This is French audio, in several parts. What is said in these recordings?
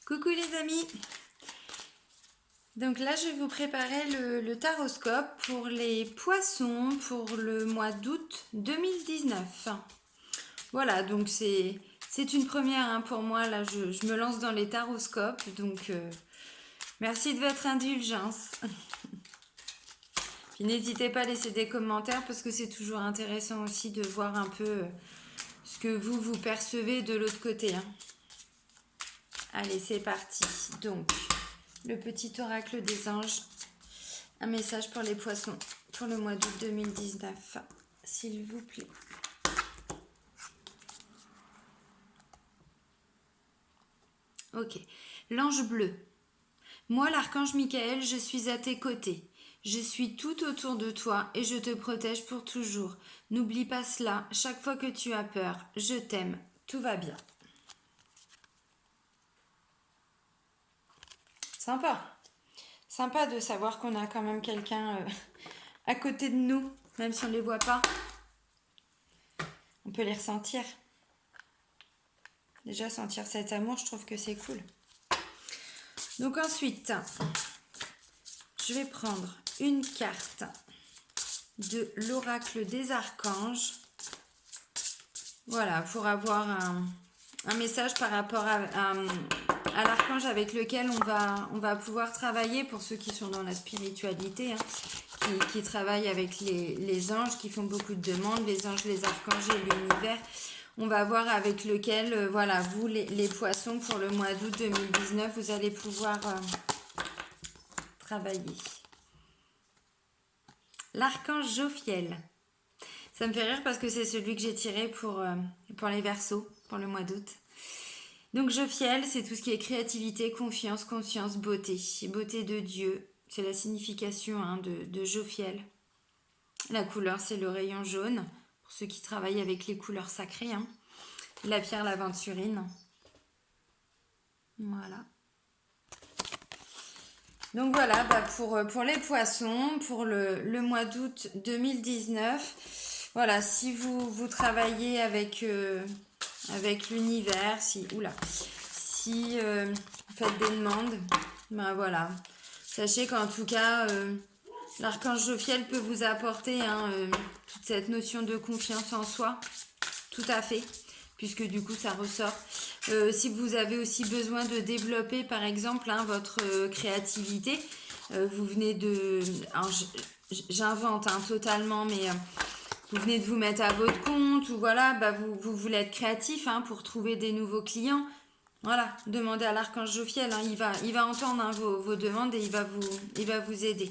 Coucou les amis. Donc là je vais vous préparer le taroscope pour les poissons pour le mois d'août 2019. Voilà, donc c'est une première hein, pour moi. Là je me lance dans les taroscopes, donc merci de votre indulgence. Puis n'hésitez pas à laisser des commentaires parce que c'est toujours intéressant aussi de voir un peu ce que vous percevez de l'autre côté. Hein. Allez, c'est parti. Donc, le petit oracle des anges. Un message pour les poissons pour le mois d'août 2019. S'il vous plaît. Ok. L'ange bleu. Moi, l'archange Michael, je suis à tes côtés. Je suis tout autour de toi et je te protège pour toujours. N'oublie pas cela. Chaque fois que tu as peur, je t'aime. Tout va bien. Sympa. Sympa de savoir qu'on a quand même quelqu'un à côté de nous, même si on ne les voit pas. On peut les ressentir. Déjà, sentir cet amour, je trouve que c'est cool. Donc ensuite, je vais prendre une carte de l'oracle des archanges. Voilà, pour avoir un message par rapport à l'archange avec lequel on va pouvoir travailler pour ceux qui sont dans la spiritualité, hein, qui travaillent avec les anges, qui font beaucoup de demandes, les anges, les archanges et l'univers. On va voir avec lequel, voilà, vous, les poissons, pour le mois d'août 2019, vous allez pouvoir travailler. L'archange Jophiel. Ça me fait rire parce que c'est celui que j'ai tiré pour les Verseaux, pour le mois d'août. Donc Jophiel, c'est tout ce qui est créativité, confiance, conscience, beauté. Beauté de Dieu, c'est la signification hein, de Jophiel. La couleur, c'est le rayon jaune, pour ceux qui travaillent avec les couleurs sacrées. Hein. La pierre, l'aventurine. Voilà. Donc voilà, bah pour les poissons, pour le mois d'août 2019, voilà, si vous travaillez avec l'univers, si vous faites des demandes, ben voilà, sachez qu'en tout cas, l'archange Jophiel peut vous apporter hein, toute cette notion de confiance en soi, tout à fait, puisque du coup ça ressort. Si vous avez aussi besoin de développer par exemple hein, votre créativité, vous venez de... Alors j'invente hein, totalement, mais vous venez de vous mettre à votre compte, ou voilà, bah vous voulez être créatif hein, pour trouver des nouveaux clients. Voilà, demandez à l'archange Jophiel, hein, il va entendre hein, vos demandes et il va vous aider.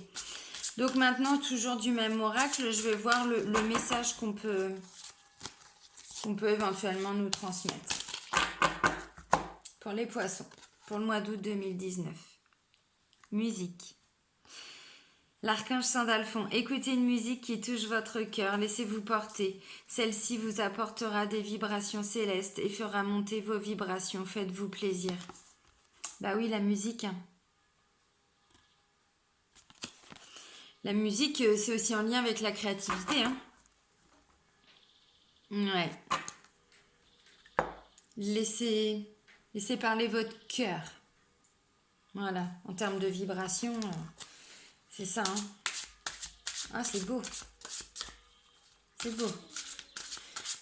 Donc maintenant, toujours du même oracle, je vais voir le message qu'on peut éventuellement nous transmettre. Pour les poissons, pour le mois d'août 2019. Musique. L'archange Sandalphon, écoutez une musique qui touche votre cœur, laissez-vous porter. Celle-ci vous apportera des vibrations célestes et fera monter vos vibrations, faites-vous plaisir. Bah oui, la musique. La musique, c'est aussi en lien avec la créativité. Hein. Ouais. Laissez parler votre cœur. Voilà, en termes de vibration, c'est ça. Hein. Ah, c'est beau. C'est beau.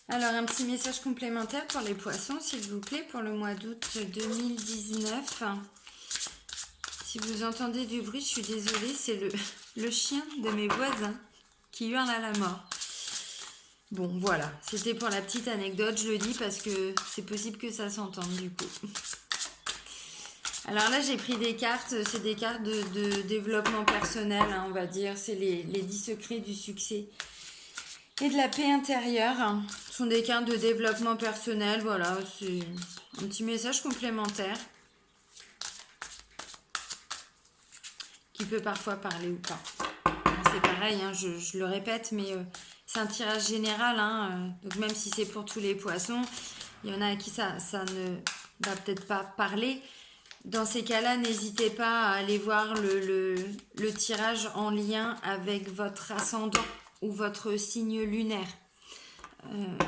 Alors, un petit message complémentaire pour les poissons, s'il vous plaît, pour le mois d'août 2019. Si vous entendez du bruit, je suis désolée, c'est le chien de mes voisins qui hurle à la mort. Bon, voilà, c'était pour la petite anecdote, je le dis parce que c'est possible que ça s'entende du coup. Alors là, j'ai pris des cartes, c'est des cartes de développement personnel, hein, on va dire. C'est les 10 secrets du succès et de la paix intérieure. Ce sont des cartes de développement personnel, voilà, c'est un petit message complémentaire qui peut parfois parler ou pas. C'est pareil, hein, je le répète, mais c'est un tirage général, hein, donc même si c'est pour tous les poissons, il y en a à qui ça ne va peut-être pas parler. Dans ces cas-là, n'hésitez pas à aller voir le tirage en lien avec votre ascendant ou votre signe lunaire.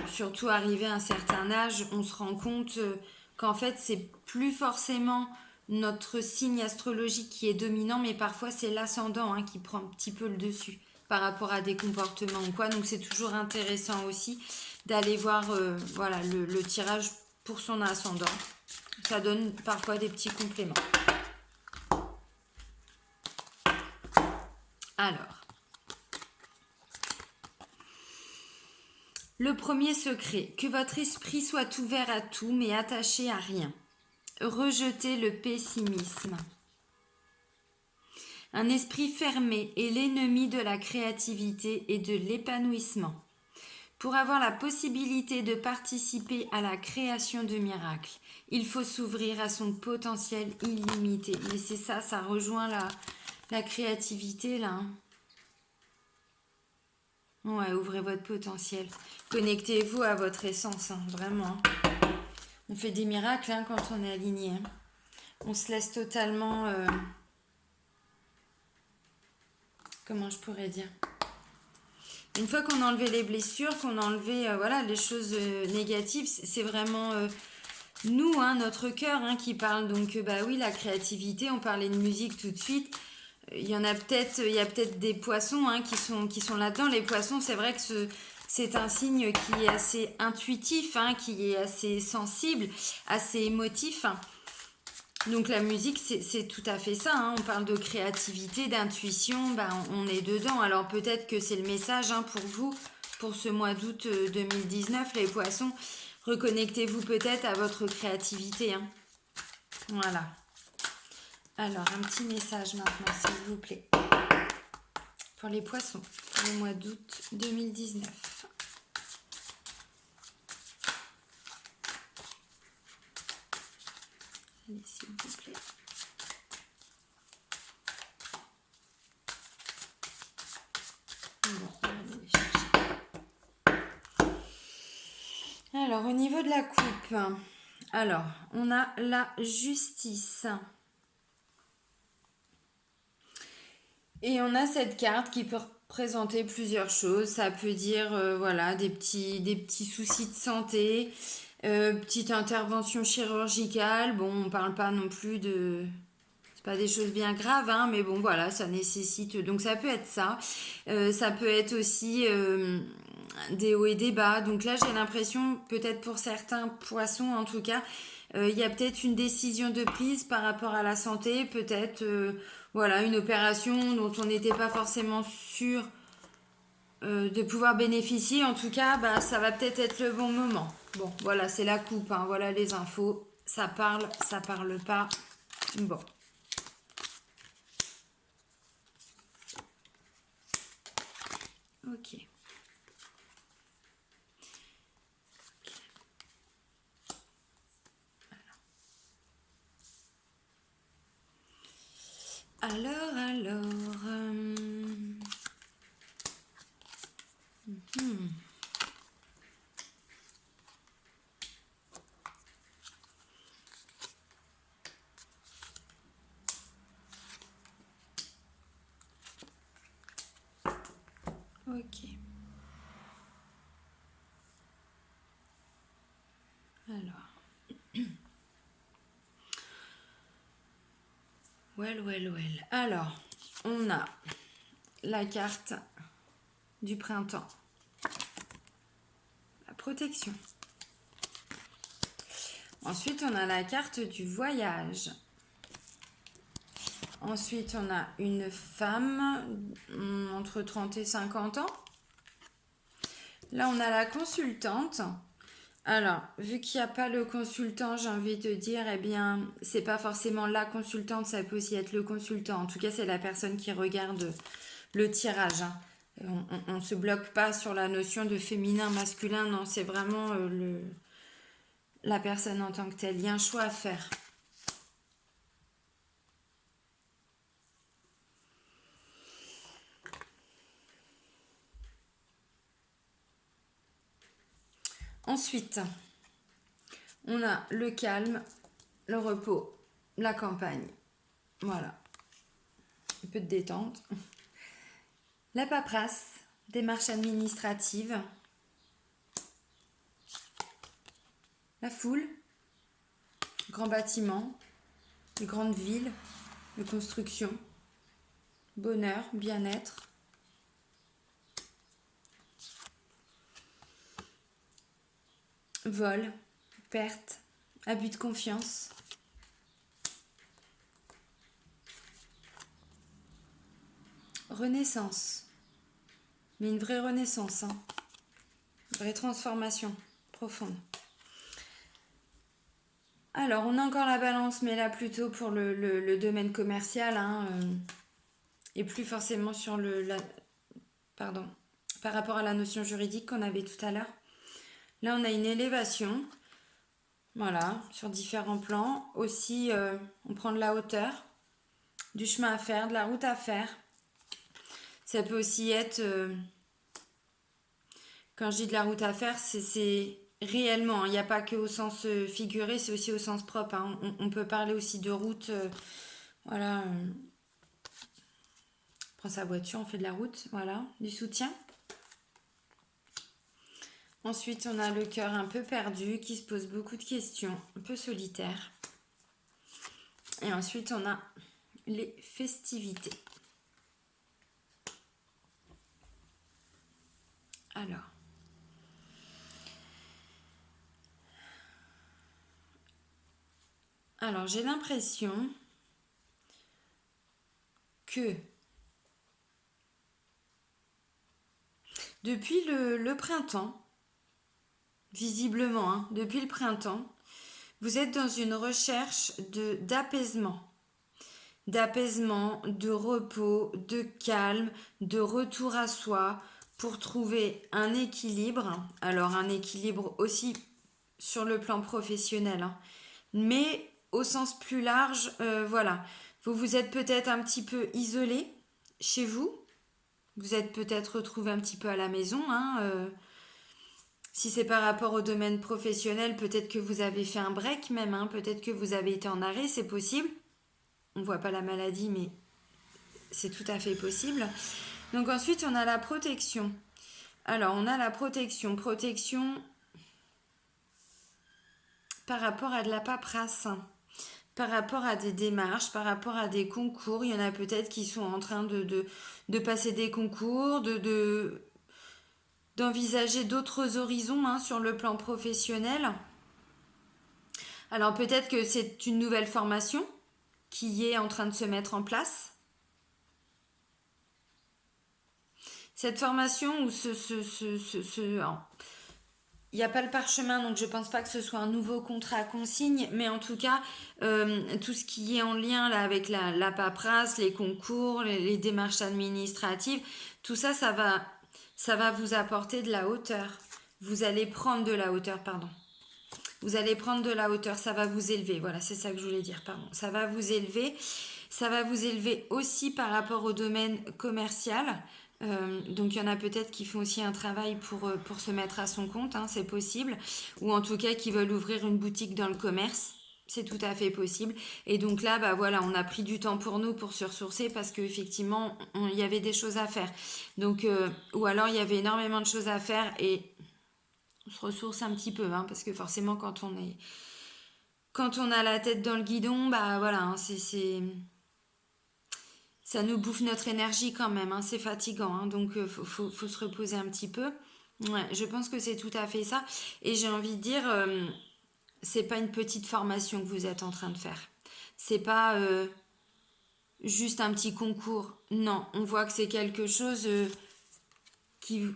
Surtout arrivé à un certain âge, on se rend compte qu'en fait, c'est plus forcément notre signe astrologique qui est dominant, mais parfois c'est l'ascendant hein, qui prend un petit peu le dessus par rapport à des comportements ou quoi. Donc c'est toujours intéressant aussi d'aller voir voilà, le tirage pour son ascendant. Ça donne parfois des petits compléments. Alors, le premier secret, que votre esprit soit ouvert à tout mais attaché à rien. Rejetez le pessimisme. Un esprit fermé est l'ennemi de la créativité et de l'épanouissement. Pour avoir la possibilité de participer à la création de miracles, il faut s'ouvrir à son potentiel illimité. Mais c'est ça, ça rejoint la créativité là. Ouais, ouvrez votre potentiel. Connectez-vous à votre essence, hein, vraiment. On fait des miracles hein, quand on est aligné. Hein. On se laisse totalement... comment je pourrais dire? Une fois qu'on a enlevé les blessures, qu'on a enlevé voilà, les choses négatives, c'est vraiment nous, hein, notre cœur hein, qui parle. Donc, bah oui, la créativité, on parlait de musique tout de suite. Il y a peut-être des poissons hein, qui sont là-dedans. Les poissons, c'est vrai que c'est un signe qui est assez intuitif, hein, qui est assez sensible, assez émotif. Hein. Donc la musique, c'est tout à fait ça. Hein. On parle de créativité, d'intuition, ben, on est dedans. Alors peut-être que c'est le message hein, pour vous, pour ce mois d'août 2019, les poissons. Reconnectez-vous peut-être à votre créativité. Hein. Voilà. Alors, un petit message maintenant, s'il vous plaît. Pour les poissons, pour le mois d'août 2019. Allez, s'il vous plaît. Bon, on va aller les chercher. Alors, au niveau de la coupe, alors, on a la justice. Et on a cette carte qui peut représenter plusieurs choses. Ça peut dire, voilà, des petits soucis de santé, petite intervention chirurgicale. Bon, on parle pas non plus de... C'est pas des choses bien graves, hein, mais bon, voilà, ça nécessite... Donc ça peut être ça. Ça peut être aussi des hauts et des bas. Donc là, j'ai l'impression, peut-être pour certains poissons en tout cas, il y a peut-être une décision de prise par rapport à la santé, peut-être voilà, une opération dont on n'était pas forcément sûr de pouvoir bénéficier. En tout cas, bah, ça va peut-être être le bon moment. Bon, voilà, c'est la coupe, hein, voilà les infos. Ça parle pas. Bon. Ok. Alors. Ok. Alors. Well. Alors, on a la carte du printemps. La protection. Ensuite, on a la carte du voyage. Ensuite, on a une femme entre 30 et 50 ans. Là, on a la consultante. Alors, vu qu'il n'y a pas le consultant, j'ai envie de dire, eh bien, c'est pas forcément la consultante, ça peut aussi être le consultant. En tout cas, c'est la personne qui regarde le tirage. Hein. On ne se bloque pas sur la notion de féminin, masculin, non, c'est vraiment la personne en tant que telle. Il y a un choix à faire. Ensuite, on a le calme, le repos, la campagne. Voilà. Un peu de détente. La paperasse, démarche administrative. La foule, grand bâtiment. les grandes villes, de construction, bonheur, bien-être. Vol, perte, abus de confiance. Renaissance. Mais une vraie renaissance, hein. Une vraie transformation profonde. Alors, on a encore la balance, mais là plutôt pour le domaine commercial, hein, et plus forcément sur par rapport à la notion juridique qu'on avait tout à l'heure. Là, on a une élévation, voilà, sur différents plans. Aussi, on prend de la hauteur, du chemin à faire, de la route à faire. Ça peut aussi être, quand je dis de la route à faire, c'est réellement, il n'y a pas que au sens figuré, c'est aussi au sens propre, hein. On peut parler aussi de route, voilà, on prend sa voiture, on fait de la route, voilà, du soutien. Ensuite, on a le cœur un peu perdu, qui se pose beaucoup de questions, un peu solitaire. Et ensuite, on a les festivités. Alors j'ai l'impression que depuis le printemps, visiblement, hein, depuis le printemps, vous êtes dans une recherche d'apaisement, de repos, de calme, de retour à soi, pour trouver un équilibre. Alors un équilibre aussi sur le plan professionnel, hein, mais au sens plus large, voilà. Vous vous êtes peut-être un petit peu isolé chez vous. Vous êtes peut-être retrouvé un petit peu à la maison, hein, si c'est par rapport au domaine professionnel, peut-être que vous avez fait un break même, hein, peut-être que vous avez été en arrêt, c'est possible. On ne voit pas la maladie, mais c'est tout à fait possible. Donc ensuite, on a la protection. Alors, on a la protection par rapport à de la paperasse, par rapport à des démarches, par rapport à des concours. Il y en a peut-être qui sont en train de passer des concours, d'envisager d'autres horizons, hein, sur le plan professionnel. Alors peut-être que c'est une nouvelle formation qui est en train de se mettre en place. Cette formation où il n'y a pas le parchemin, donc je ne pense pas que ce soit un nouveau contrat à consigne, mais en tout cas, tout ce qui est en lien là, avec la paperasse, les concours, les démarches administratives, tout ça, ça va vous apporter de la hauteur. Vous allez prendre de la hauteur, pardon. Vous allez prendre de la hauteur, ça va vous élever. Voilà, c'est ça que je voulais dire, pardon. Ça va vous élever. Ça va vous élever aussi par rapport au domaine commercial. Donc il y en a peut-être qui font aussi un travail pour se mettre à son compte, hein, c'est possible. Ou en tout cas qui veulent ouvrir une boutique dans le commerce. C'est tout à fait possible. Et donc là, bah voilà, on a pris du temps pour nous pour se ressourcer parce qu'effectivement, il y avait des choses à faire. Donc, ou alors il y avait énormément de choses à faire et on se ressource un petit peu, hein, parce que forcément quand on a la tête dans le guidon, bah voilà, hein, ça nous bouffe notre énergie quand même, hein, c'est fatigant, hein, donc faut se reposer un petit peu. Ouais, je pense que c'est tout à fait ça. Et j'ai envie de dire, c'est pas une petite formation que vous êtes en train de faire. C'est pas juste un petit concours. Non, on voit que c'est quelque chose qui...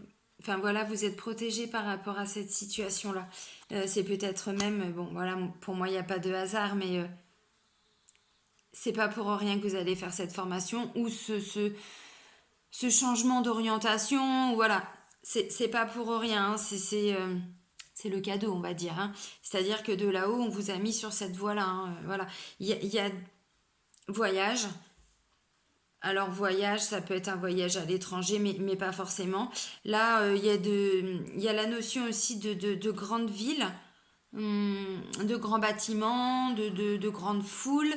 Enfin voilà, vous êtes protégé par rapport à cette situation-là. C'est peut-être même... Bon voilà, pour moi, il n'y a pas de hasard, mais... c'est pas pour rien que vous allez faire cette formation ou ce changement d'orientation. Voilà, c'est pas pour rien, hein, c'est le cadeau, on va dire, hein. C'est-à-dire que de là-haut, on vous a mis sur cette voie-là, hein, voilà. Il y a voyage. Alors voyage, ça peut être un voyage à l'étranger, mais pas forcément. Là, il y a la notion aussi de grandes villes, de grands bâtiments, de grandes foules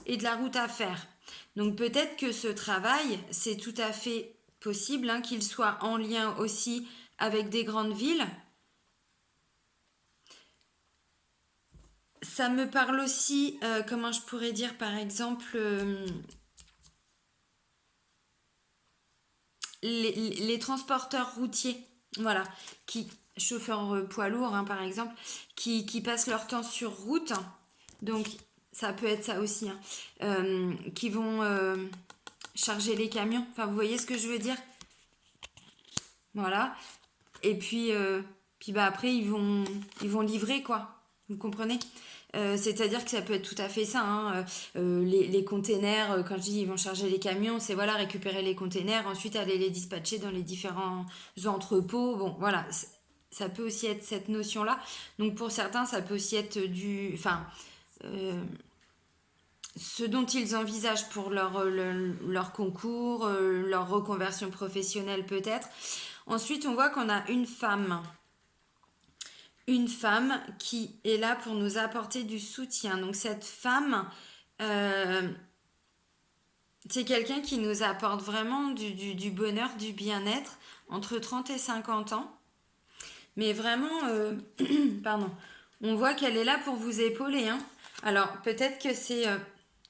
et de la route à faire. Donc peut-être que ce travail, c'est tout à fait possible, hein, qu'il soit en lien aussi avec des grandes villes. ça me parle aussi, comment je pourrais dire, par exemple, les transporteurs routiers, voilà, chauffeurs poids lourds, hein, par exemple, qui passent leur temps sur route, donc ça peut être ça aussi, hein, qui vont charger les camions, enfin vous voyez ce que je veux dire, voilà, et puis bah après ils vont livrer quoi, vous comprenez. C'est-à-dire que ça peut être tout à fait ça, hein. Les containers, quand je dis ils vont charger les camions, c'est voilà, récupérer les containers, ensuite aller les dispatcher dans les différents entrepôts. Bon, voilà, ça peut aussi être cette notion-là. Donc pour certains, ça peut aussi être enfin, ce dont ils envisagent pour leur concours, leur reconversion professionnelle peut-être. Ensuite, on voit qu'on a une femme qui est là pour nous apporter du soutien. Donc cette femme, euh, c'est quelqu'un qui nous apporte vraiment du bonheur, du bien-être entre 30 et 50 ans. Mais vraiment, pardon, on voit qu'elle est là pour vous épauler, hein. Alors peut-être que c'est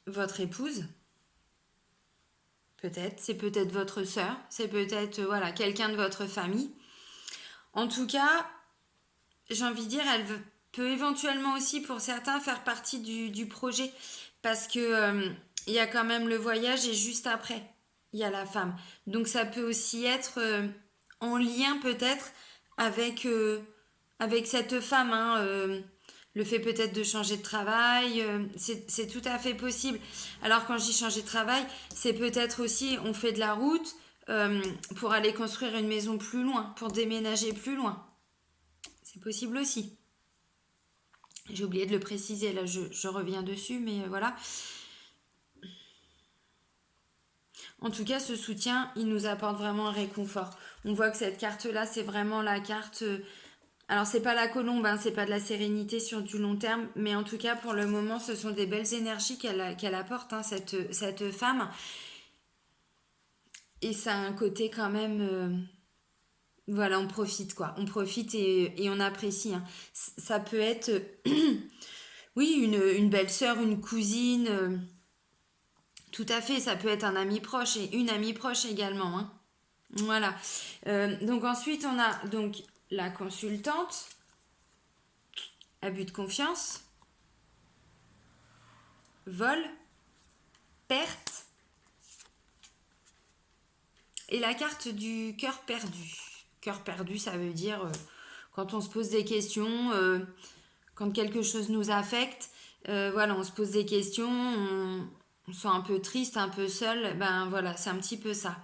votre épouse, peut-être, c'est peut-être votre sœur, c'est peut-être voilà, quelqu'un de votre famille. En tout cas, j'ai envie de dire, peut éventuellement aussi pour certains faire partie du projet parce que il y a quand même le voyage et juste après, il y a la femme. Donc ça peut aussi être en lien peut-être avec, avec cette femme, hein, le fait peut-être de changer de travail, c'est tout à fait possible. Alors quand je dis changer de travail, c'est peut-être aussi on fait de la route pour aller construire une maison plus loin, pour déménager plus loin. C'est possible aussi. J'ai oublié de le préciser, là je reviens dessus, mais voilà. En tout cas, ce soutien, il nous apporte vraiment un réconfort. On voit que cette carte-là, c'est vraiment la carte... alors, c'est pas la colombe, hein, c'est pas de la sérénité sur du long terme, mais en tout cas, pour le moment, ce sont des belles énergies qu'elle apporte, hein, cette femme. Et ça a un côté quand même... voilà, on profite, quoi. On profite et on apprécie, hein. Ça peut être... oui, une belle-sœur, une cousine... tout à fait, ça peut être un ami proche et une amie proche également, hein. Voilà. Donc ensuite, on a donc la consultante, abus de confiance, vol, perte et la carte du cœur perdu. Cœur perdu, ça veut dire quand on se pose des questions, quand quelque chose nous affecte, voilà, on se pose des questions, on se sent un peu triste, un peu seul, ben voilà, c'est un petit peu ça.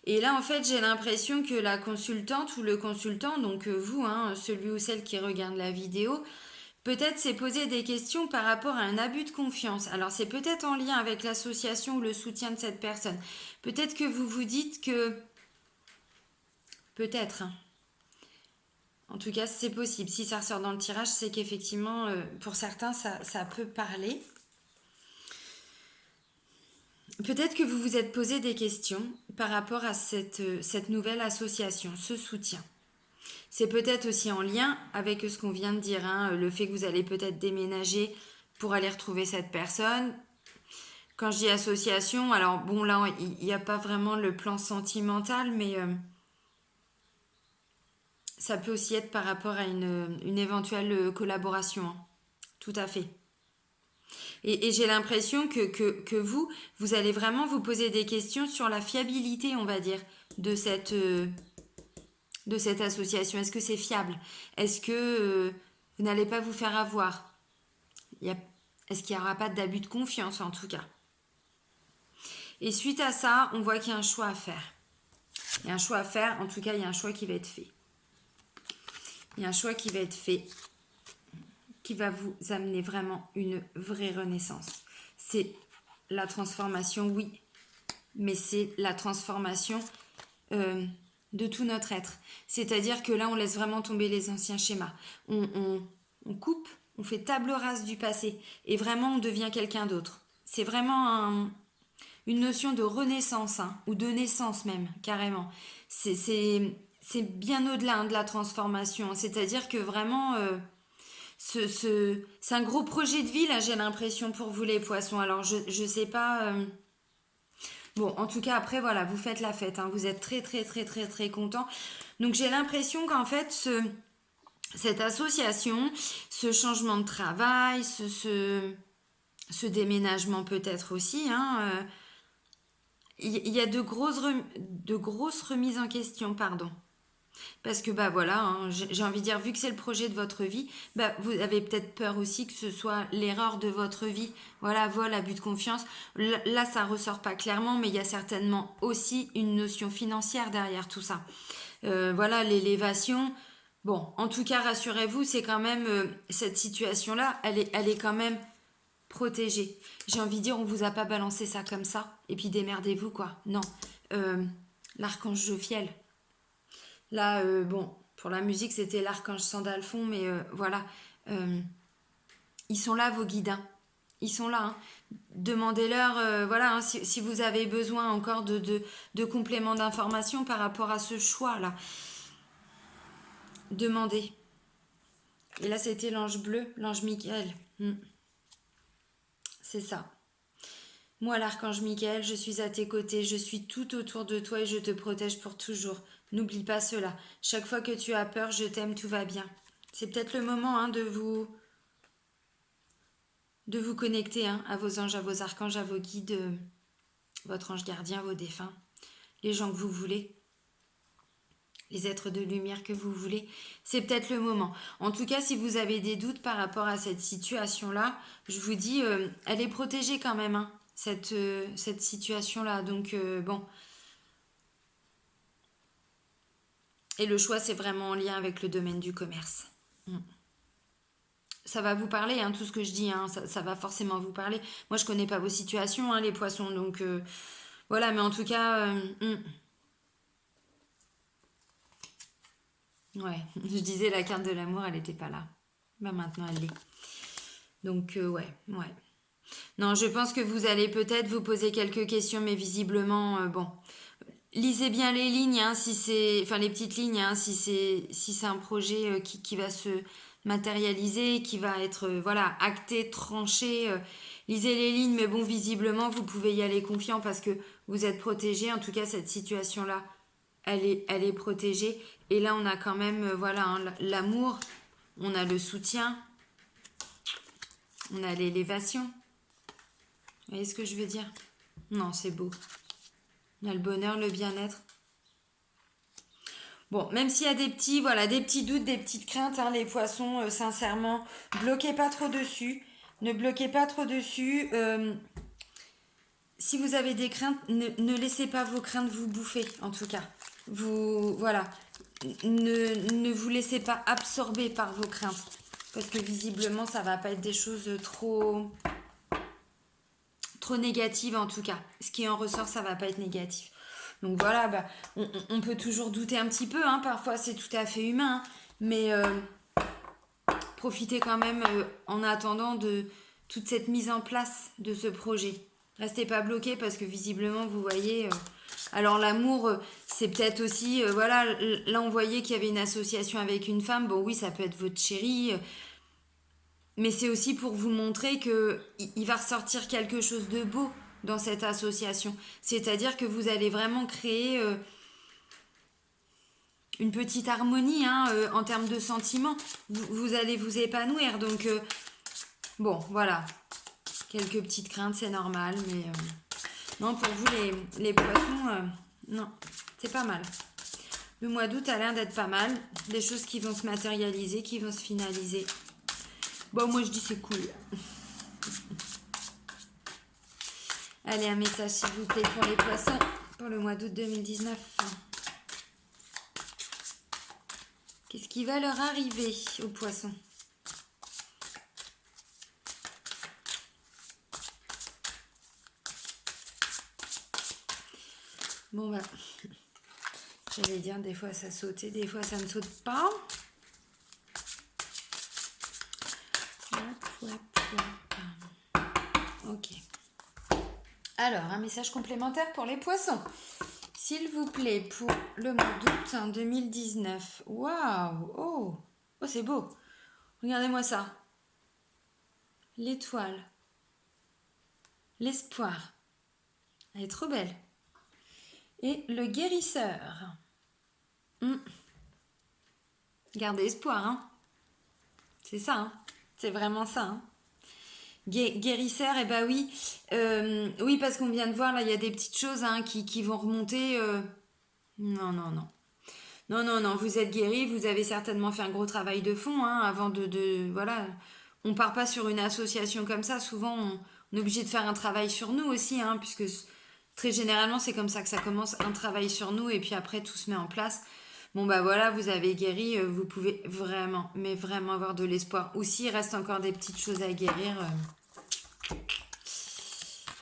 Et là, en fait, j'ai l'impression que la consultante ou le consultant, donc vous, hein, celui ou celle qui regarde la vidéo, peut-être s'est posé des questions par rapport à un abus de confiance. Alors, c'est peut-être en lien avec l'association ou le soutien de cette personne. Peut-être que vous vous dites que... Peut-être, hein. En tout cas, c'est possible. Si ça ressort dans le tirage, c'est qu'effectivement, pour certains, ça peut parler. Peut-être que vous vous êtes posé des questions par rapport à cette nouvelle association, ce soutien. C'est peut-être aussi en lien avec ce qu'on vient de dire, hein, le fait que vous allez peut-être déménager pour aller retrouver cette personne. Quand je dis association, alors bon là, il n'y a pas vraiment le plan sentimental, mais ça peut aussi être par rapport à une éventuelle collaboration, hein. Tout à fait. Et j'ai l'impression que vous allez vraiment vous poser des questions sur la fiabilité, on va dire, de cette association. Est-ce que c'est fiable? Est-ce que vous n'allez pas vous faire avoir? Est-ce qu'il n'y aura pas d'abus de confiance en tout cas? Et suite à ça, on voit qu'il y a un choix à faire. Il y a un choix à faire, en tout cas, il y a un choix qui va être fait. Il y a un choix qui va être fait qui va vous amener vraiment une vraie renaissance. C'est la transformation, oui, mais c'est la transformation de tout notre être. C'est-à-dire que là, on laisse vraiment tomber les anciens schémas. On coupe, on fait table rase du passé et vraiment, on devient quelqu'un d'autre. C'est vraiment une notion de renaissance, hein, ou de naissance même, carrément. C'est bien au-delà, hein, de la transformation. C'est-à-dire que vraiment... C'est un gros projet de vie, là, j'ai l'impression, pour vous, les poissons. Alors, je sais pas... Bon, en tout cas, après, voilà, vous faites la fête, hein, vous êtes très, très, très, très, très contents. Donc, j'ai l'impression qu'en fait, cette association, ce changement de travail, ce déménagement peut-être aussi, hein, il y a de grosses remises en question, pardon. Parce que bah voilà, hein, j'ai envie de dire, vu que c'est le projet de votre vie, bah, vous avez peut-être peur aussi que ce soit l'erreur de votre vie. Voilà, vol, abus de confiance. Là, ça ressort pas clairement, mais il y a certainement aussi une notion financière derrière tout ça. Voilà, l'élévation. Bon, en tout cas, rassurez-vous, c'est quand même cette situation-là, elle est quand même protégée. J'ai envie de dire, on vous a pas balancé ça comme ça, et puis démerdez-vous quoi. Non, Euh, l'archange Jophiel. Là, bon, pour la musique, c'était l'archange Sandalphon, mais voilà. Euh, Ils sont là, vos guides, hein. Ils sont là, hein. Demandez-leur, voilà, hein, si vous avez besoin encore de compléments d'informations par rapport à ce choix-là. Demandez. Et là, c'était l'ange bleu, l'ange Michael. C'est ça. Moi, l'archange Michael, je suis à tes côtés, je suis tout autour de toi et je te protège pour toujours. N'oublie pas cela. Chaque fois que tu as peur, je t'aime, tout va bien. C'est peut-être le moment hein, de vous connecter hein, à vos anges, à vos archanges, à vos guides, votre ange gardien, vos défunts, les gens que vous voulez, les êtres de lumière que vous voulez. C'est peut-être le moment. En tout cas, si vous avez des doutes par rapport à cette situation-là, je vous dis, elle est protégée quand même, hein, cette situation-là. Donc, bon. Et le choix, c'est vraiment en lien avec le domaine du commerce. Ça va vous parler, hein, tout ce que je dis, hein, ça va forcément vous parler. Moi, je connais pas vos situations, hein, les poissons, donc voilà, mais en tout cas, ouais, je disais la carte de l'amour, elle n'était pas là. Bah maintenant, elle l'est. Donc, ouais, ouais. Non, je pense que vous allez peut-être vous poser quelques questions, mais visiblement, bon. Lisez bien les lignes, hein, si c'est, enfin les petites lignes, hein, si c'est un projet qui va se matérialiser, qui va être voilà acté, tranché. Lisez les lignes, mais bon, visiblement, vous pouvez y aller confiant parce que vous êtes protégé. En tout cas, cette situation-là, elle est protégée. Et là, on a quand même, voilà, hein, l'amour, on a le soutien, on a l'élévation. Vous voyez ce que je veux dire? Non, c'est beau. On a le bonheur, le bien-être. Bon, même s'il y a des petits, voilà, des petits doutes, des petites craintes, hein, les poissons, sincèrement, bloquez pas trop dessus. Ne bloquez pas trop dessus. Si vous avez des craintes, ne laissez pas vos craintes vous bouffer, en tout cas. Vous, voilà. Ne vous laissez pas absorber par vos craintes. Parce que visiblement, ça va pas être des choses trop négatives, en tout cas. Ce qui en ressort, ça va pas être négatif. Donc voilà, bah, on peut toujours douter un petit peu, hein, parfois c'est tout à fait humain, hein, mais profitez quand même en attendant de toute cette mise en place de ce projet. Restez pas bloqués parce que visiblement vous voyez... alors l'amour, c'est peut-être aussi... voilà, là on voyait qu'il y avait une association avec une femme, bon oui ça peut être votre chérie, mais c'est aussi pour vous montrer que il va ressortir quelque chose de beau dans cette association. C'est-à-dire que vous allez vraiment créer une petite harmonie hein, en termes de sentiments. Vous allez vous épanouir. Donc, bon, voilà. Quelques petites craintes, c'est normal. Mais non, pour vous, les poissons, non, c'est pas mal. Le mois d'août a l'air d'être pas mal. Des choses qui vont se matérialiser, qui vont se finaliser. Bon, moi, je dis c'est cool. Allez, un message s'il vous plaît pour les poissons pour le mois d'août 2019. Qu'est-ce qui va leur arriver aux poissons? Bon bah, j'allais dire des fois ça sautait, des fois ça ne saute pas. Ok. Alors, un message complémentaire pour les poissons. S'il vous plaît, pour le mois d'août 2019. Waouh! Oh, c'est beau. Regardez-moi ça. L'étoile. L'espoir. Elle est trop belle. Et le guérisseur. Gardez espoir, hein. C'est ça, hein. C'est vraiment ça, hein. Guérisseur, eh ben oui. Oui, parce qu'on vient de voir, là, il y a des petites choses hein, qui vont remonter. Non, non, non. Non, non, non, vous êtes guéri, vous avez certainement fait un gros travail de fond hein, avant voilà, on part pas sur une association comme ça. Souvent, on est obligé de faire un travail sur nous aussi, hein, puisque très généralement, c'est comme ça que ça commence, un travail sur nous, et puis après, tout se met en place. Bon, bah voilà, vous avez guéri, vous pouvez vraiment, mais vraiment avoir de l'espoir. Ou s'il reste encore des petites choses à guérir,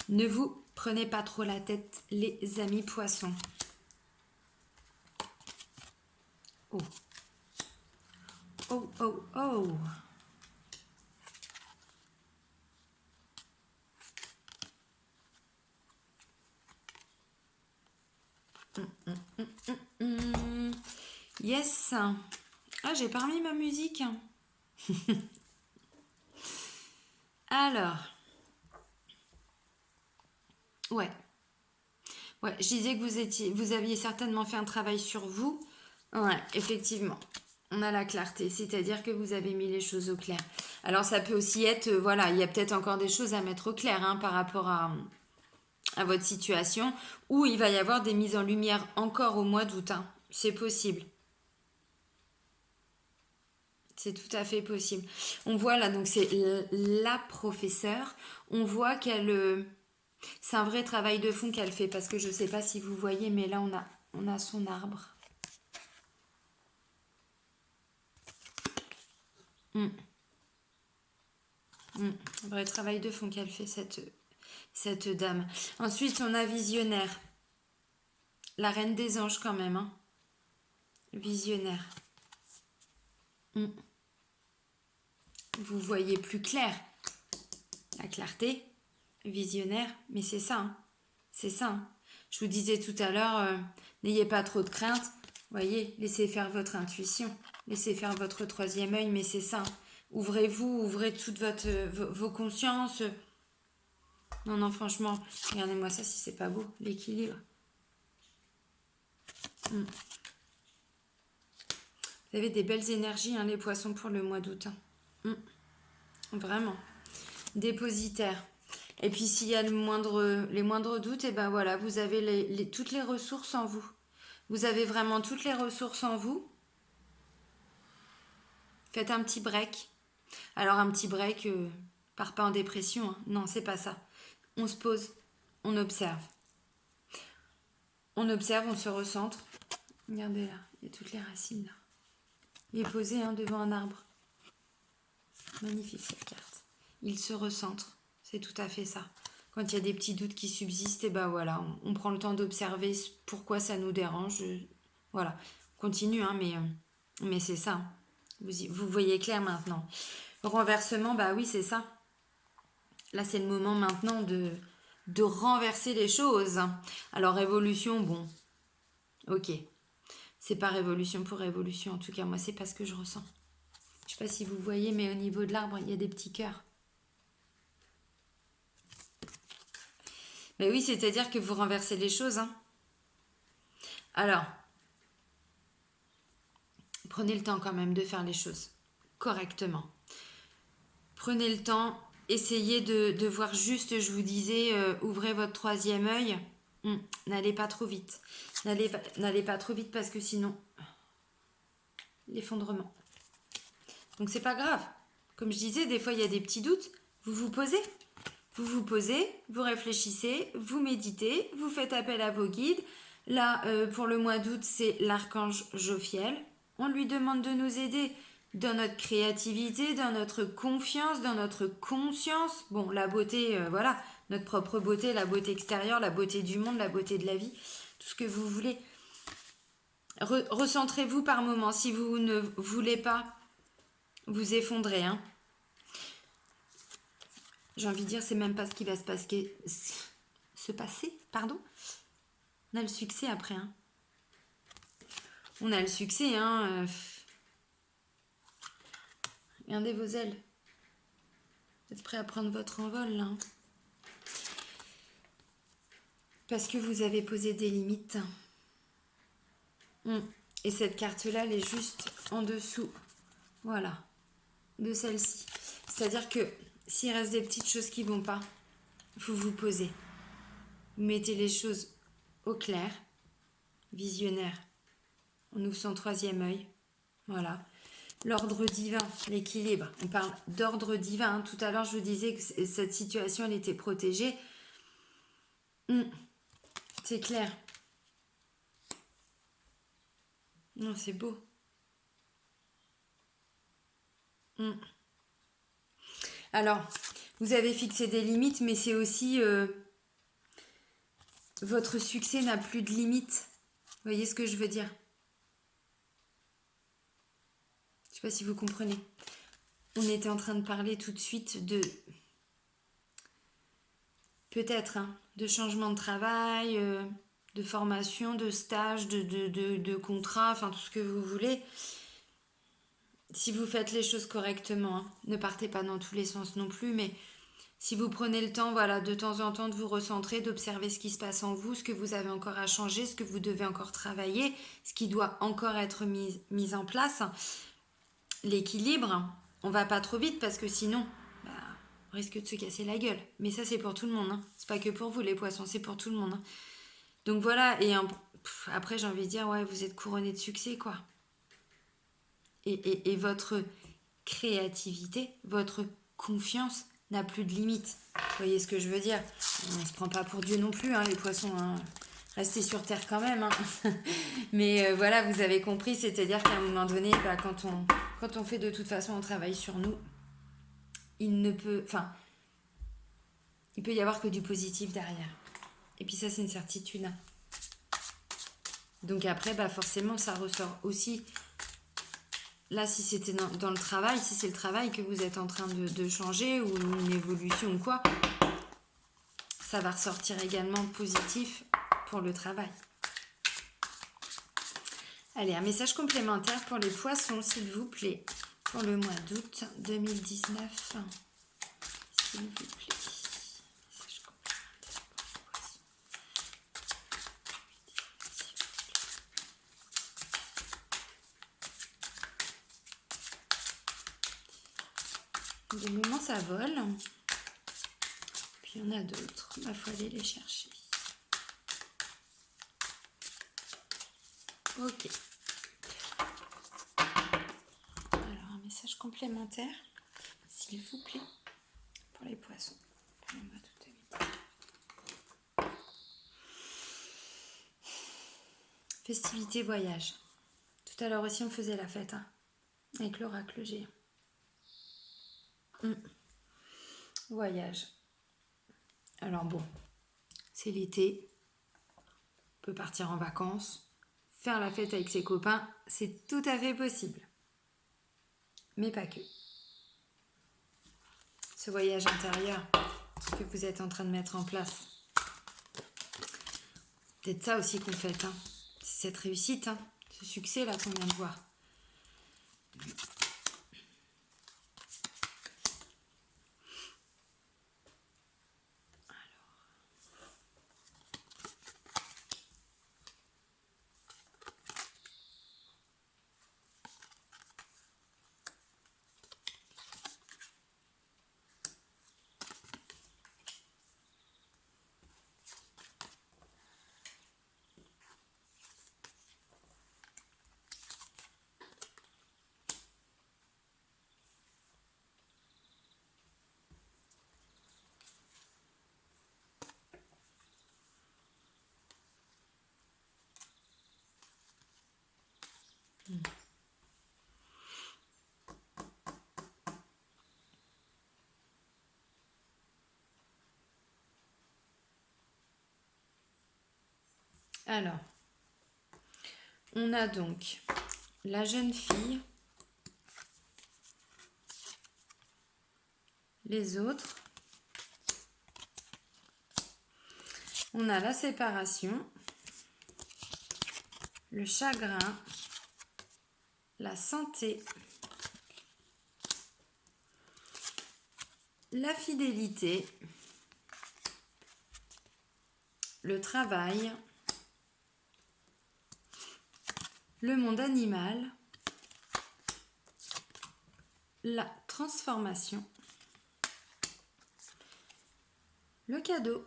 ne vous prenez pas trop la tête, les amis poissons. Oh. Oh, oh, oh. Yes. Ah, j'ai pas remis ma musique. Alors. Ouais. Ouais, je disais que vous aviez certainement fait un travail sur vous. Ouais, effectivement. On a la clarté, c'est-à-dire que vous avez mis les choses au clair. Alors ça peut aussi être, voilà, il y a peut-être encore des choses à mettre au clair hein, par rapport à votre situation, ou il va y avoir des mises en lumière encore au mois d'août. Hein. C'est possible. C'est tout à fait possible. On voit là, donc c'est la professeure. On voit qu'elle... c'est un vrai travail de fond qu'elle fait, parce que je ne sais pas si vous voyez, mais là on a son arbre. Un vrai travail de fond qu'elle fait, cette dame. Ensuite, on a visionnaire. La reine des anges quand même. Hein. Visionnaire. Vous voyez plus clair. La clarté. Visionnaire. Mais c'est ça. Hein. C'est ça. Hein. Je vous disais tout à l'heure, n'ayez pas trop de crainte. Voyez, laissez faire votre intuition. Laissez faire votre troisième œil. Mais c'est ça. Hein. Ouvrez-vous, ouvrez toutes vos consciences. Non, non, franchement, regardez-moi ça si c'est pas beau, l'équilibre. Vous avez des belles énergies, hein, les poissons, pour le mois d'août. Hein. Vraiment. Dépositaire. Et puis, s'il y a les moindres doutes, et ben voilà, vous avez toutes les ressources en vous. Vous avez vraiment toutes les ressources en vous. Faites un petit break. Alors, un petit break, part pas en dépression. Hein. Non, c'est pas ça. On se pose, on observe. On observe, on se recentre. Regardez là, il y a toutes les racines là. Il est posé hein, devant un arbre. Magnifique cette carte. Il se recentre. C'est tout à fait ça. Quand il y a des petits doutes qui subsistent, et ben voilà, on prend le temps d'observer pourquoi ça nous dérange. Voilà, on continue, hein, mais c'est ça. Vous voyez clair maintenant. Renversement, bah oui, c'est ça. Là, c'est le moment maintenant de renverser les choses. Alors, révolution, bon, ok. C'est pas révolution pour révolution. En tout cas, moi, c'est pas ce que je ressens. Je sais pas si vous voyez, mais au niveau de l'arbre, il y a des petits cœurs. Mais oui, c'est-à-dire que vous renversez les choses. Hein. Alors, prenez le temps quand même de faire les choses correctement. Prenez le temps, essayez de voir juste, je vous disais, ouvrez votre troisième œil. N'allez pas trop vite. N'allez pas trop vite parce que sinon, l'effondrement. Donc c'est pas grave. Comme je disais, des fois il y a des petits doutes. Vous vous posez. Vous posez, vous réfléchissez, vous méditez, vous faites appel à vos guides. Là, pour le mois d'août, c'est l'archange Jophiel. On lui demande de nous aider dans notre créativité, dans notre confiance, dans notre conscience. Bon, la beauté, voilà, notre propre beauté, la beauté extérieure, la beauté du monde, la beauté de la vie, tout ce que vous voulez. Recentrez-vous par moment. Si vous ne voulez pas vous effondrer, hein. J'ai envie de dire, c'est même pas ce qui va se passer, pardon. On a le succès après, hein. On a le succès, hein. Regardez vos ailes. Vous êtes prêt à prendre votre envol là, hein. Parce que vous avez posé des limites. Et cette carte-là, elle est juste en dessous. Voilà. De celle-ci. C'est-à-dire que s'il reste des petites choses qui vont pas, vous vous posez. Vous mettez les choses au clair. Visionnaire. On ouvre son troisième œil. Voilà. L'ordre divin, l'équilibre. On parle d'ordre divin, hein. Tout à l'heure, je vous disais que cette situation, elle était protégée. C'est clair. Non, c'est beau. Alors, vous avez fixé des limites, mais c'est aussi... votre succès n'a plus de limites. Vous voyez ce que je veux dire? Je ne sais pas si vous comprenez. On était en train de parler tout de suite de... Peut-être, hein, de changement de travail, de formation, de stage, de contrat, enfin tout ce que vous voulez. Si vous faites les choses correctement, hein, ne partez pas dans tous les sens non plus, mais si vous prenez le temps, voilà, de temps en temps de vous recentrer, d'observer ce qui se passe en vous, ce que vous avez encore à changer, ce que vous devez encore travailler, ce qui doit encore être mis en place, l'équilibre, on va pas trop vite parce que sinon, on risque de se casser la gueule. Mais ça, c'est pour tout le monde, hein. C'est pas que pour vous les poissons, c'est pour tout le monde, hein. Donc voilà, et après j'ai envie de dire, ouais, vous êtes couronné de succès, quoi. Et votre créativité, votre confiance n'a plus de limite. Vous voyez ce que je veux dire? On ne se prend pas pour Dieu non plus, hein, les poissons, hein. Restez sur terre quand même, hein. Mais voilà, vous avez compris, c'est-à-dire qu'à un moment donné, quand on fait de toute façon un travail sur nous, il peut y avoir que du positif derrière. Et puis ça, c'est une certitude, hein. Donc après, forcément, ça ressort aussi. Là, si c'était dans le travail, si c'est le travail que vous êtes en train de changer ou une évolution ou quoi, ça va ressortir également positif pour le travail. Allez, un message complémentaire pour les poissons, s'il vous plaît, pour le mois d'août 2019. S'il vous plaît. Message complémentaire pour les poissons. Des moments, ça vole. Puis il y en a d'autres. Il faut aller les chercher. Ok. Alors, un message complémentaire, s'il vous plaît, pour les poissons. Pour le mois d'août 2019. Festivité, voyage. Tout à l'heure aussi, on faisait la fête, hein, avec l'oracle G. Voyage. Alors bon, c'est l'été. On peut partir en vacances, faire la fête avec ses copains, c'est tout à fait possible. Mais pas que. Ce voyage intérieur que vous êtes en train de mettre en place, peut-être ça aussi qu'on fait, hein. C'est cette réussite, hein, ce succès-là qu'on vient de voir. Alors, on a donc la jeune fille, les autres, on a la séparation, le chagrin, la santé, la fidélité, le travail, le monde animal, la transformation, le cadeau,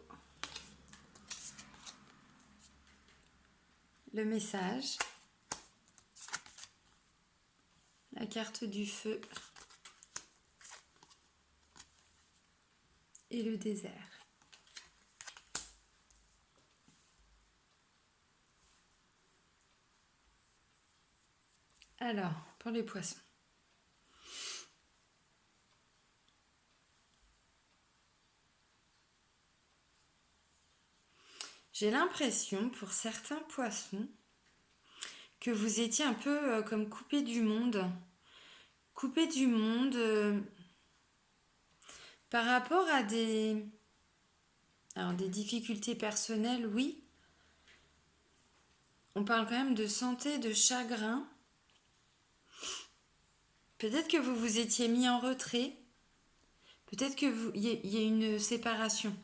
le message, la carte du feu et le désert. Alors, pour les poissons. J'ai l'impression, pour certains poissons, que vous étiez un peu comme coupé du monde. Coupé du monde par rapport à des difficultés personnelles, oui. On parle quand même de santé, de chagrin. Peut-être que vous vous étiez mis en retrait. Peut-être qu'il y a une séparation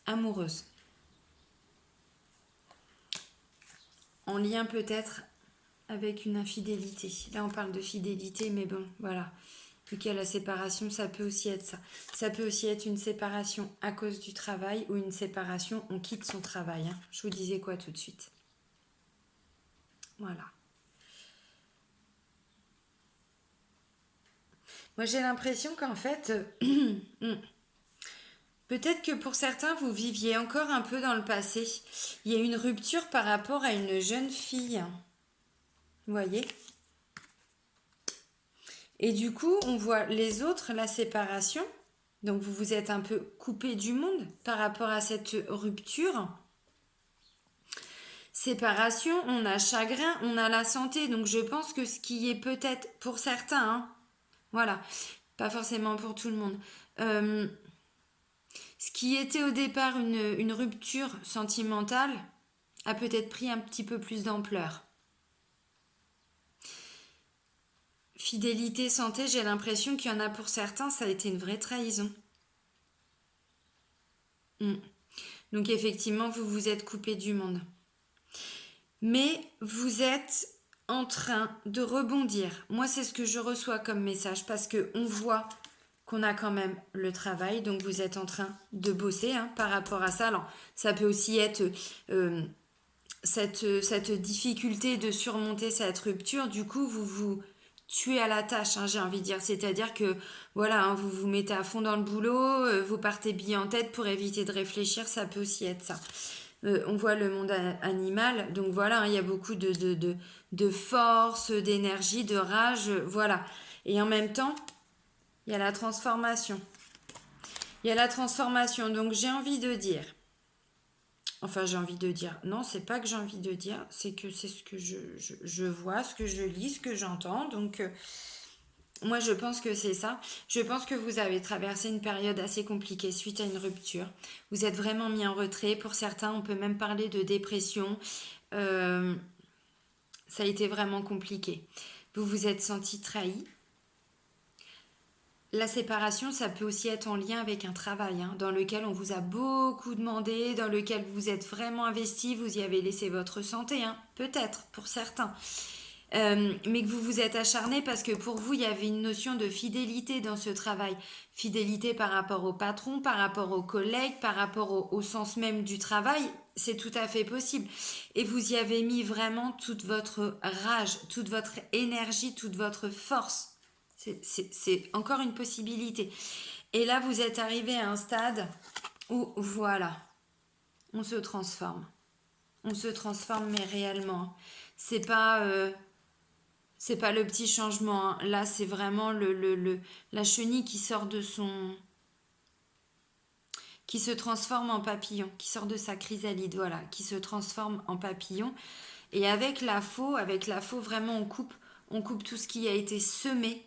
amoureuse. En lien peut-être avec une infidélité. Là, on parle de fidélité, mais bon, voilà. Vu qu'il y a la séparation, ça peut aussi être ça. Ça peut aussi être une séparation à cause du travail ou une séparation, on quitte son travail. Hein. Je vous disais quoi tout de suite? Voilà. Moi, j'ai l'impression qu'en fait, peut-être que pour certains, vous viviez encore un peu dans le passé. Il y a une rupture par rapport à une jeune fille. Vous voyez? Et du coup, on voit les autres, la séparation. Donc, vous vous êtes un peu coupé du monde par rapport à cette rupture. Séparation, on a chagrin, on a la santé. Donc, je pense que ce qui est peut-être pour certains, hein, voilà, pas forcément pour tout le monde. Ce qui était au départ une rupture sentimentale a peut-être pris un petit peu plus d'ampleur. Fidélité, santé, j'ai l'impression qu'il y en a pour certains, ça a été une vraie trahison. Donc effectivement, vous vous êtes coupé du monde. Mais vous êtes en train de rebondir. Moi, c'est ce que je reçois comme message parce qu'on voit qu'on a quand même le travail. Donc, vous êtes en train de bosser par rapport à ça. Alors, ça peut aussi être cette difficulté de surmonter cette rupture. Du coup, vous vous tuez à la tâche, j'ai envie de dire. C'est-à-dire que, voilà, vous vous mettez à fond dans le boulot, vous partez bille en tête pour éviter de réfléchir. Ça peut aussi être ça. On voit le monde animal, donc voilà, il y a beaucoup de force, d'énergie, de rage, voilà. Et en même temps, il y a la transformation. Il y a la transformation, donc j'ai envie de dire, non, c'est pas que j'ai envie de dire, c'est que c'est ce que je vois, ce que je lis, ce que j'entends, donc... moi, je pense que c'est ça. Je pense que vous avez traversé une période assez compliquée suite à une rupture. Vous êtes vraiment mis en retrait. Pour certains, on peut même parler de dépression. Ça a été vraiment compliqué. Vous vous êtes senti trahi. La séparation, ça peut aussi être en lien avec un travail dans lequel on vous a beaucoup demandé, dans lequel vous êtes vraiment investi, vous y avez laissé votre santé, peut-être pour certains. Mais que vous vous êtes acharné parce que pour vous, il y avait une notion de fidélité dans ce travail. Fidélité par rapport au patron, par rapport aux collègues, par rapport au sens même du travail, c'est tout à fait possible. Et vous y avez mis vraiment toute votre rage, toute votre énergie, toute votre force. C'est encore une possibilité. Et là, vous êtes arrivé à un stade où, voilà, on se transforme. On se transforme, mais réellement. C'est pas le petit changement. Là, c'est vraiment la chenille qui sort de son... qui se transforme en papillon, qui sort de sa chrysalide, voilà, qui se transforme en papillon. Et avec la faux, vraiment, on coupe tout ce qui a été semé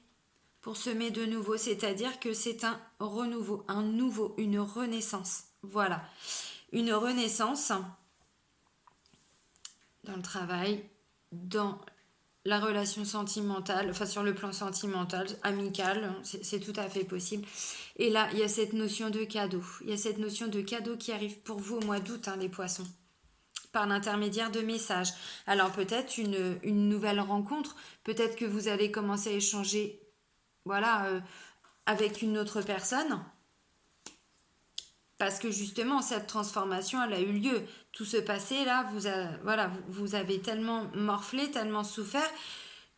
pour semer de nouveau. C'est-à-dire que c'est un renouveau, une renaissance. Voilà. Une renaissance dans le travail, dans la relation sentimentale, enfin sur le plan sentimental, amical, c'est tout à fait possible. Et là, il y a cette notion de cadeau. Il y a cette notion de cadeau qui arrive pour vous au mois d'août, hein, les poissons, par l'intermédiaire de messages. Alors peut-être une nouvelle rencontre, peut-être que vous allez commencer à échanger, voilà, avec une autre personne. Parce que justement, cette transformation, elle a eu lieu. Tout ce passé, là, vous avez tellement morflé, tellement souffert,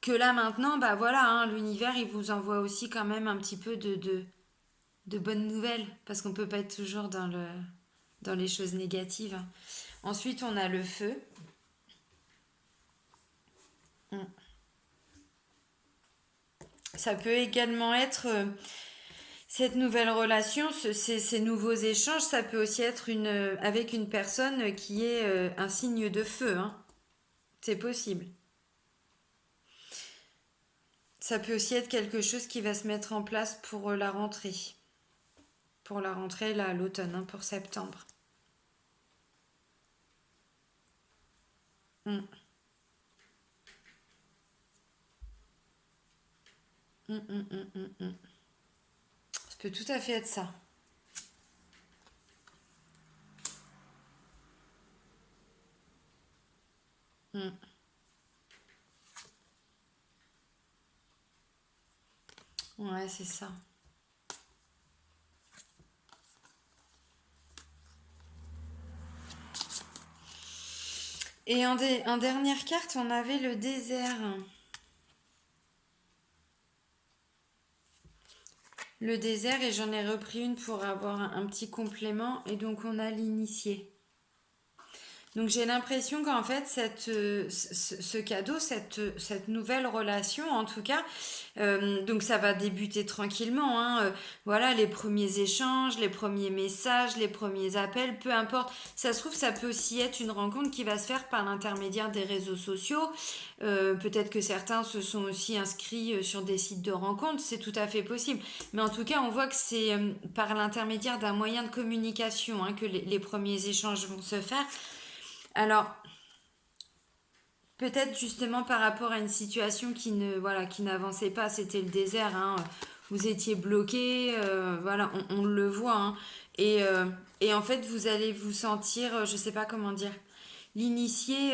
que là, maintenant, bah voilà, hein, l'univers, il vous envoie aussi quand même un petit peu de bonnes nouvelles. Parce qu'on ne peut pas être toujours dans les choses négatives. Ensuite, on a le feu. Ça peut également être... cette nouvelle relation, ces nouveaux échanges, ça peut aussi être avec une personne qui est un signe de feu, hein. C'est possible. Ça peut aussi être quelque chose qui va se mettre en place pour la rentrée. Pour la rentrée, là, à l'automne, hein, pour septembre. Mm. Mm, mm, mm, mm, mm. Ça peut tout à fait être ça. Mm. Ouais, c'est ça. Et en dernière carte, on avait le désert. Le désert, et j'en ai repris une pour avoir un petit complément. Et donc, on a l'initié. Donc j'ai l'impression qu'en fait ce cadeau, cette nouvelle relation en tout cas, donc ça va débuter tranquillement, hein, voilà, les premiers échanges, les premiers messages, les premiers appels, peu importe. Ça se trouve, ça peut aussi être une rencontre qui va se faire par l'intermédiaire des réseaux sociaux. Peut-être que certains se sont aussi inscrits sur des sites de rencontres, c'est tout à fait possible. Mais en tout cas, on voit que c'est par l'intermédiaire d'un moyen de communication, hein, que les premiers échanges vont se faire. Alors, peut-être justement par rapport à une situation qui n'avançait pas, c'était le désert, hein, vous étiez bloqué, voilà, on le voit, hein, et en fait, vous allez vous sentir, je sais pas comment dire, l'initié,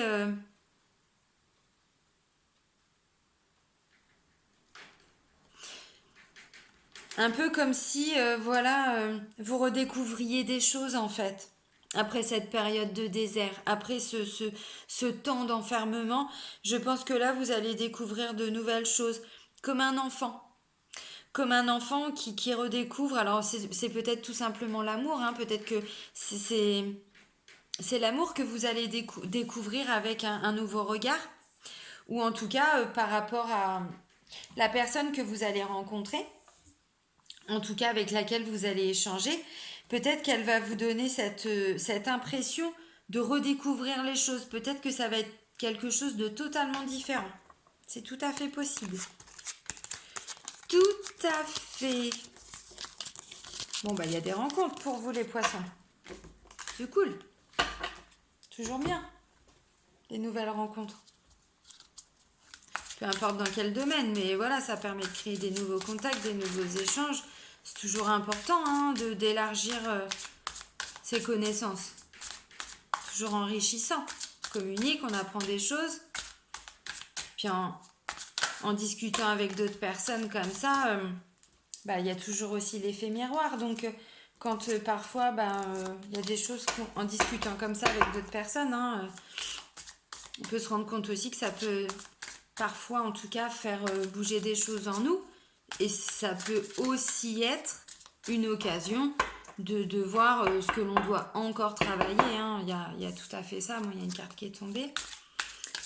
un peu comme si, vous redécouvriez des choses en fait. Après cette période de désert, après ce temps d'enfermement, je pense que là, vous allez découvrir de nouvelles choses, comme un enfant. Comme un enfant qui redécouvre, alors c'est peut-être tout simplement l'amour, hein, peut-être que c'est l'amour que vous allez découvrir avec un nouveau regard, ou en tout cas par rapport à la personne que vous allez rencontrer, en tout cas avec laquelle vous allez échanger, peut-être qu'elle va vous donner cette impression de redécouvrir les choses. Peut-être que ça va être quelque chose de totalement différent. C'est tout à fait possible. Tout à fait. Bon, bah, il y a des rencontres pour vous, les poissons. C'est cool. Toujours bien. Des nouvelles rencontres. Peu importe dans quel domaine, mais voilà, ça permet de créer des nouveaux contacts, des nouveaux échanges. C'est toujours important, hein, d'élargir ses connaissances. Toujours enrichissant. On communique, on apprend des choses. Puis en discutant avec d'autres personnes comme ça, il y a toujours aussi l'effet miroir. Donc, quand parfois, il y a des choses en discutant comme ça avec d'autres personnes, hein, on peut se rendre compte aussi que ça peut parfois, en tout cas, faire bouger des choses en nous. Et ça peut aussi être une occasion de voir ce que l'on doit encore travailler, hein. Il y a tout à fait ça. Moi, il y a une carte qui est tombée.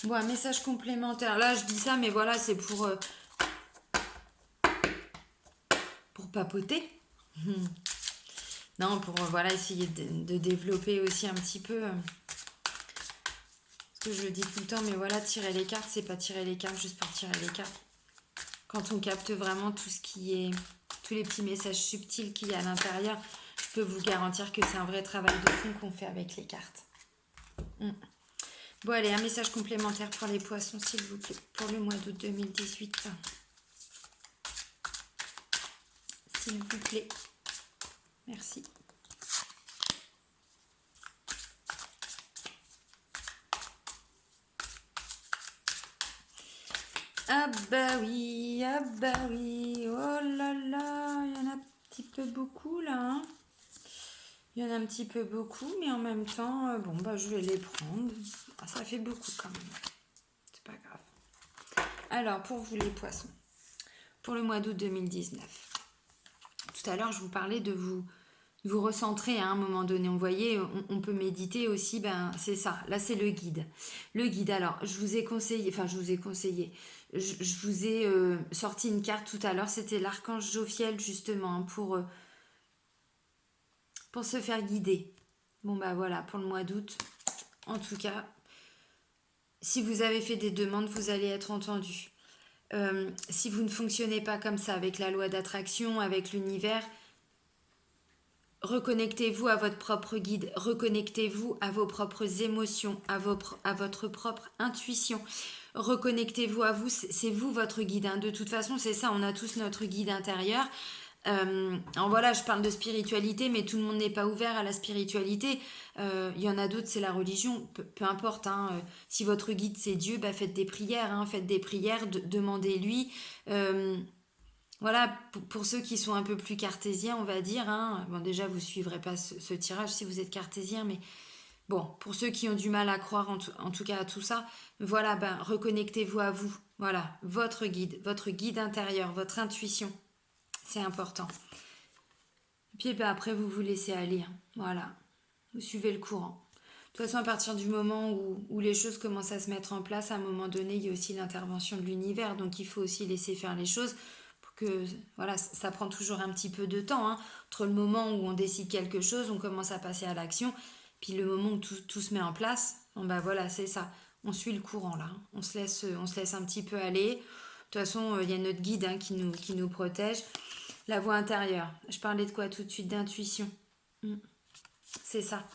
Bon, un message complémentaire. Là, je dis ça, mais voilà, c'est pour papoter. Non, pour voilà, essayer de développer aussi un petit peu. Parce que je le dis tout le temps, mais voilà, tirer les cartes, c'est pas tirer les cartes juste pour tirer les cartes. Quand on capte vraiment tout ce qui est, tous les petits messages subtils qu'il y a à l'intérieur, je peux vous garantir que c'est un vrai travail de fond qu'on fait avec les cartes. Bon, allez, un message complémentaire pour les poissons, s'il vous plaît, pour le mois d'août 2018. S'il vous plaît. Merci. Ah bah oui, oh là là, il y en a un petit peu beaucoup là, hein. Il y en a un petit peu beaucoup, mais en même temps, bon bah je vais les prendre. Ah, ça fait beaucoup quand même, c'est pas grave. Alors pour vous les poissons, pour le mois d'août 2019, tout à l'heure je vous parlais de vous recentrer à un moment donné. On voyait, on peut méditer aussi, ben c'est ça. Là c'est le guide. Le guide, alors je vous ai conseillé, je vous ai sorti une carte tout à l'heure, c'était l'archange Jophiel justement pour se faire guider. Bon bah voilà, pour le mois d'août, en tout cas, si vous avez fait des demandes, vous allez être entendu. Si vous ne fonctionnez pas comme ça avec la loi d'attraction, avec l'univers, reconnectez-vous à votre propre guide, reconnectez-vous à vos propres émotions, à votre propre intuition. Reconnectez-vous à vous, c'est vous votre guide. Hein. De toute façon, c'est ça, on a tous notre guide intérieur. Alors voilà, je parle de spiritualité, mais tout le monde n'est pas ouvert à la spiritualité. Il y en a d'autres, c'est la religion, peu importe. Hein. Si votre guide c'est Dieu, bah faites des prières, hein, demandez-lui. Voilà, pour ceux qui sont un peu plus cartésiens, on va dire. Hein. Bon, déjà, vous ne suivrez pas ce tirage si vous êtes cartésien, mais bon, pour ceux qui ont du mal à croire en tout cas à tout ça, voilà, ben reconnectez-vous à vous. Voilà, votre guide intérieur, votre intuition. C'est important. Et puis ben, après, vous vous laissez aller. Hein. Voilà, vous suivez le courant. De toute façon, à partir du moment où les choses commencent à se mettre en place, à un moment donné, il y a aussi l'intervention de l'univers. Donc, il faut aussi laisser faire les choses pour que, voilà, ça prend toujours un petit peu de temps. Hein. Entre le moment où on décide quelque chose, on commence à passer à l'action. Puis le moment où tout se met en place, bon ben voilà, c'est ça. On suit le courant là. Hein. On se laisse un petit peu aller. De toute façon, il y a notre guide hein, qui nous protège. La voix intérieure. Je parlais de quoi tout de suite? D'intuition. C'est ça.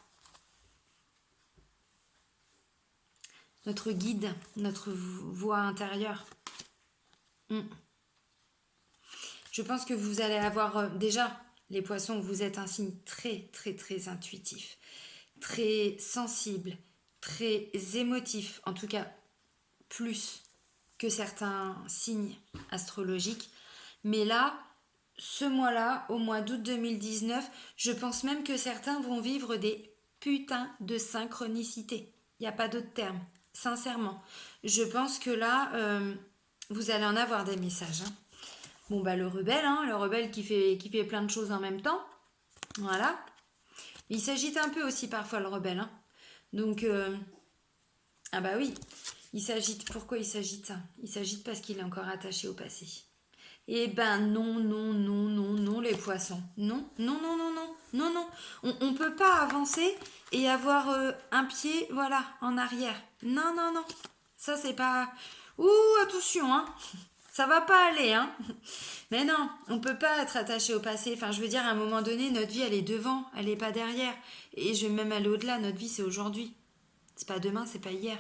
Notre guide, notre voix intérieure. Je pense que vous allez avoir déjà, les poissons, vous êtes un signe très, très, très intuitif, très sensible, très émotif, en tout cas plus que certains signes astrologiques. Mais là, ce mois-là, au mois d'août 2019, je pense même que certains vont vivre des putains de synchronicité. Il n'y a pas d'autre terme, sincèrement. Je pense que là, vous allez en avoir des messages. Hein. Bon, bah le rebelle qui fait plein de choses en même temps. Voilà. Il s'agite un peu aussi parfois, le rebelle. Hein. Donc, ah bah oui, il s'agite. Pourquoi il s'agite? Il s'agite parce qu'il est encore attaché au passé. Eh ben non, les poissons. Non. On peut pas avancer et avoir un pied, voilà, en arrière. Non. Ça, c'est pas... Ouh, attention, hein. Ça va pas aller, hein. Mais non, on peut pas être attaché au passé. Enfin, je veux dire, à un moment donné, notre vie, elle est devant, elle est pas derrière. Et je vais même aller au-delà, notre vie, c'est aujourd'hui. C'est pas demain, c'est pas hier.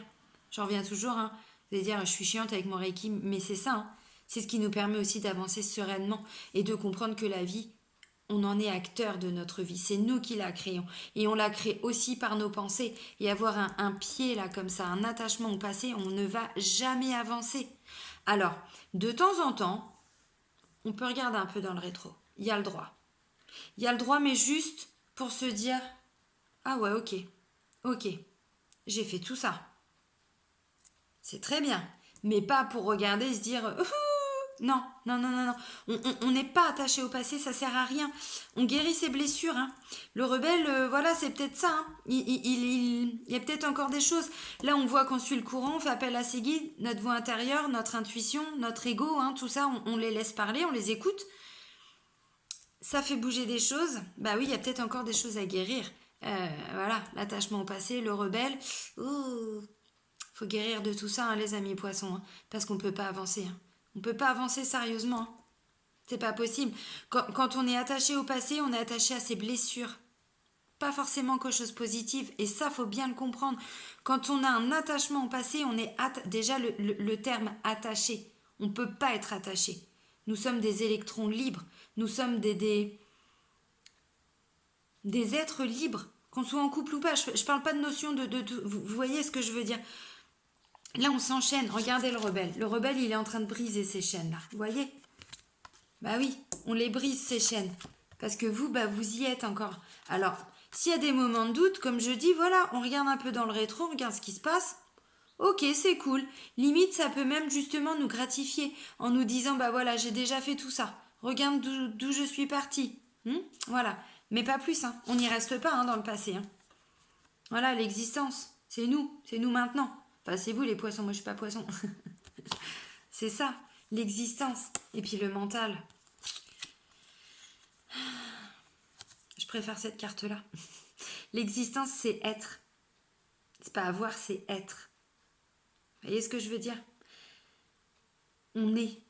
J'en reviens toujours, hein. Vous allez dire, je suis chiante avec mon Reiki, mais c'est ça, hein. C'est ce qui nous permet aussi d'avancer sereinement et de comprendre que la vie, on en est acteur de notre vie. C'est nous qui la créons. Et on la crée aussi par nos pensées. Et avoir un pied là comme ça, un attachement au passé, on ne va jamais avancer. Alors, de temps en temps, on peut regarder un peu dans le rétro. Il y a le droit. Il y a le droit, mais juste pour se dire, ah ouais, ok, j'ai fait tout ça. C'est très bien. Mais pas pour regarder et se dire, non. On n'est pas attaché au passé, ça sert à rien. On guérit ses blessures. Hein. Le rebelle, voilà, c'est peut-être ça. Hein. Il y a peut-être encore des choses. Là, on voit qu'on suit le courant, on fait appel à ses guides, notre voix intérieure, notre intuition, notre ego, hein, tout ça, on les laisse parler, on les écoute. Ça fait bouger des choses. Bah oui, il y a peut-être encore des choses à guérir. Voilà, l'attachement au passé, le rebelle. Faut guérir de tout ça, hein, les amis poissons, hein, parce qu'on ne peut pas avancer. Hein. On ne peut pas avancer sérieusement. Hein. C'est pas possible. Quand on est attaché au passé, on est attaché à ses blessures. pas forcément que chose positive. Et ça, faut bien le comprendre. Quand on a un attachement au passé, on est déjà le terme attaché. On ne peut pas être attaché. Nous sommes des électrons libres. Nous sommes des êtres libres. Qu'on soit en couple ou pas. Je parle pas de notion vous voyez ce que je veux dire. Là, on s'enchaîne. Regardez le rebelle. Le rebelle, il est en train de briser ses chaînes, là. Vous voyez? Bah oui, on les brise, ces chaînes. Parce que vous, bah, vous y êtes encore. Alors, s'il y a des moments de doute, comme je dis, voilà, on regarde un peu dans le rétro, on regarde ce qui se passe. Ok, c'est cool. Limite, ça peut même justement nous gratifier en nous disant, bah voilà, j'ai déjà fait tout ça. Regarde d'où je suis partie. Voilà. Mais pas plus, hein. On n'y reste pas, hein, dans le passé. Hein. Voilà, l'existence. C'est nous maintenant. Enfin, c'est vous les poissons, moi je suis pas poisson. C'est ça, l'existence. Et puis le mental. Je préfère cette carte-là. L'existence, c'est être. C'est pas avoir, c'est être. Vous voyez ce que je veux dire? On est.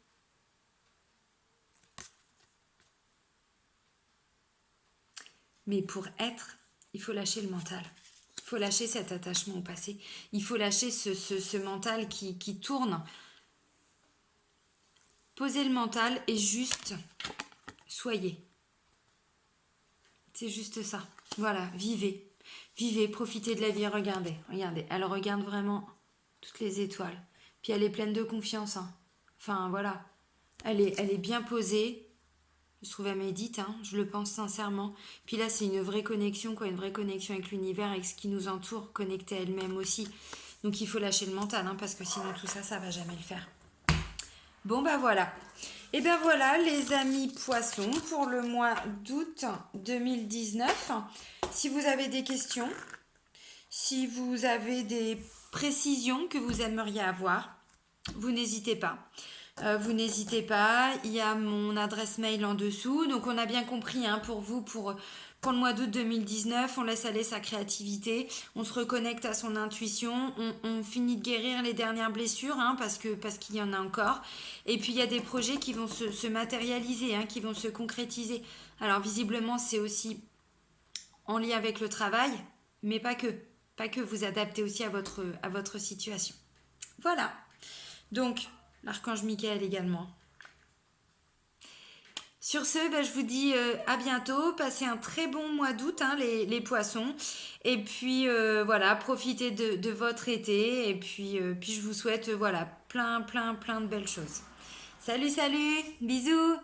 Mais pour être, il faut lâcher le mental. Il faut lâcher cet attachement au passé. Il faut lâcher ce mental qui tourne. Posez le mental et juste soyez. C'est juste ça. Voilà, vivez. Vivez, profitez de la vie. Regardez. Elle regarde vraiment toutes les étoiles. Puis elle est pleine de confiance. Hein. Enfin, voilà. Elle est bien posée. Je trouve elle médite, hein, je le pense sincèrement. Puis là, c'est une vraie connexion, quoi, une vraie connexion avec l'univers, avec ce qui nous entoure, connectée à elle-même aussi. Donc il faut lâcher le mental, hein, parce que sinon tout ça, ça va jamais le faire. Bon, bah voilà. Et ben voilà, les amis poissons, pour le mois d'août 2019. Si vous avez des questions, si vous avez des précisions que vous aimeriez avoir, vous n'hésitez pas. Il y a mon adresse mail en dessous. Donc on a bien compris, hein, pour vous, pour le mois d'août 2019, on laisse aller sa créativité, on se reconnecte à son intuition, on finit de guérir les dernières blessures, hein, parce qu'il y en a encore. Et puis il y a des projets qui vont se matérialiser, hein, qui vont se concrétiser. Alors visiblement, c'est aussi en lien avec le travail, mais pas que. Pas que, vous adaptez aussi à votre situation. Voilà. Donc, l'archange Michael également. Sur ce, je vous dis à bientôt. Passez un très bon mois d'août, hein, les poissons. Et puis, voilà, profitez de votre été. Et puis je vous souhaite, voilà, plein de belles choses. Salut, bisous.